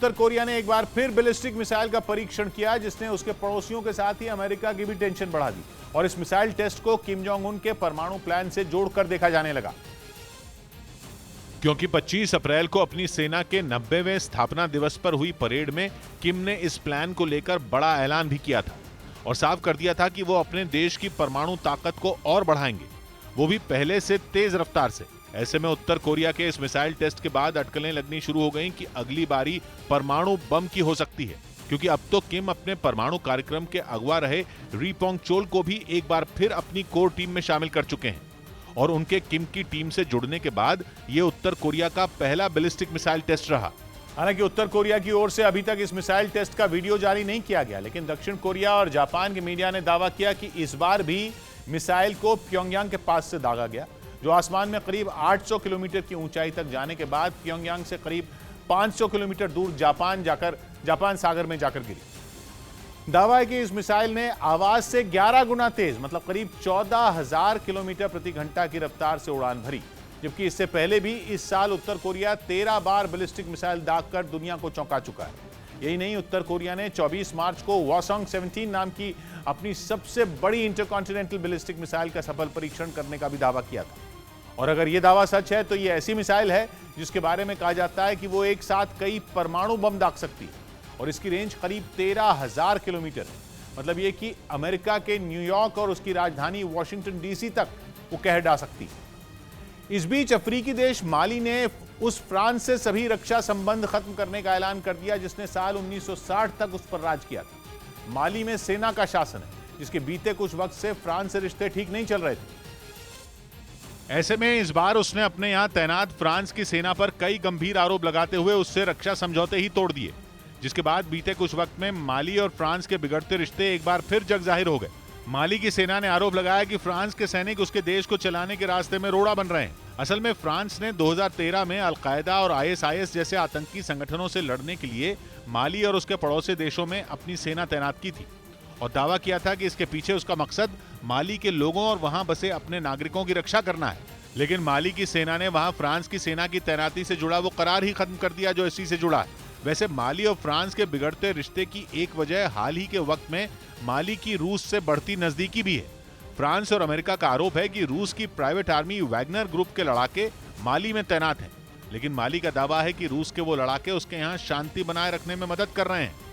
उत्तर Korea ने एक बार फिर बैलिस्टिक मिसाइल का परीक्षण किया, जिसने उसके पड़ोसियों के साथ ही अमेरिका की भी टेंशन बढ़ा दी और इस मिसाइल टेस्ट को किम जोंग उन के परमाणु प्लान से जोड़कर देखा जाने लगा। क्योंकि 25 अप्रैल को अपनी सेना के 90वें स्थापना दिवस पर हुई परेड में किम ने इस प्लान को लेकर बड़ा ऐलान भी किया था और साफ कर दिया था कि वो अपने देश की परमाणु ताकत को और बढ़ाएंगे, वो भी पहले से तेज रफ्तार से। ऐसे में उत्तर कोरिया के इस मिसाइल टेस्ट के बाद अटकलें लगनी शुरू हो गईं कि अगली बारी परमाणु बम की हो सकती है, क्योंकि अब तो किम अपने परमाणु कार्यक्रम के अगुवा रहे री पोंग चोल को भी एक बार फिर अपनी कोर टीम में शामिल कर चुके हैं और उनके किम की टीम से जुड़ने के बाद ये उत्तर कोरिया का पहला बैलिस्टिक मिसाइल टेस्ट रहा। हालांकि उत्तर कोरिया की ओर से अभी तक इस मिसाइल टेस्ट का वीडियो जारी नहीं किया गया, लेकिन दक्षिण कोरिया और जापान के मीडिया ने दावा किया कि इस बार भी मिसाइल को प्योंगयांग के पास से दागा गया, जो आसमान में करीब 800 किलोमीटर की ऊंचाई तक जाने के बाद प्योंगयांग से करीब 500 किलोमीटर दूर जापान सागर में जाकर गिरी। दावा है कि इस मिसाइल ने आवाज से 11 गुना तेज, मतलब करीब 14,000 किलोमीटर प्रति घंटा की रफ्तार से उड़ान भरी, जबकि इससे पहले भी इस साल उत्तर कोरिया 13 बार बैलिस्टिक मिसाइल दागकर दुनिया को चौंका चुका है। यही नहीं, उत्तर कोरिया ने 24 मार्च को वासोंग 17 नाम की अपनी सबसे बड़ी इंटरकॉन्टिनेंटल बैलिस्टिक मिसाइल का सफल परीक्षण करने का भी दावा किया था। और अगर यह दावा सच है तो यह ऐसी मिसाइल है जिसके बारे में कहा जाता है कि वो एक साथ कई परमाणु बम दाग सकती है और इसकी रेंज करीब 13,000 किलोमीटर है। मतलब ये कि अमेरिका के न्यूयॉर्क और उसकी राजधानी वॉशिंगटन डीसी तक वो कह डा सकती है। इस बीच अफ्रीकी देश माली ने उस फ्रांस से सभी रक्षा संबंध खत्म करने का ऐलान कर दिया जिसने साल 1960 तक उस पर राज किया था। माली में सेना का शासन है, जिसके बीते कुछ वक्त से फ्रांस से रिश्ते ठीक नहीं चल रहे थे। ऐसे में इस बार उसने अपने यहां तैनात फ्रांस की सेना पर कई गंभीर आरोप लगाते हुए उससे रक्षा समझौते ही तोड़ दिए, जिसके बाद बीते कुछ वक्त में माली और फ्रांस के बिगड़ते रिश्ते एक बार फिर जग जाहिर हो गए। माली की सेना ने आरोप लगाया कि फ्रांस के सैनिक उसके देश को चलाने के रास्ते में रोड़ा बन रहे हैं। असल में फ्रांस ने 2013 में अलकायदा और आईएसआईएस जैसे आतंकी संगठनों से लड़ने के लिए माली और उसके पड़ोसी देशों में अपनी सेना तैनात की थी और दावा किया था कि इसके पीछे उसका मकसद माली के लोगों और वहां बसे अपने नागरिकों की रक्षा करना है। लेकिन माली की सेना ने वहां फ्रांस की सेना की तैनाती से जुड़ा वो करार ही खत्म कर दिया जो इसी से जुड़ा है। वैसे माली और फ्रांस के बिगड़ते रिश्ते की एक वजह हाल ही के वक्त में माली की रूस से बढ़ती नजदीकी भी है। फ्रांस और अमेरिका का आरोप है कि रूस की प्राइवेट आर्मी वैगनर ग्रुप के लड़ाके माली में तैनात हैं, लेकिन माली का दावा है कि रूस के वो लड़ाके उसके यहाँ शांति बनाए रखने में मदद कर रहे हैं।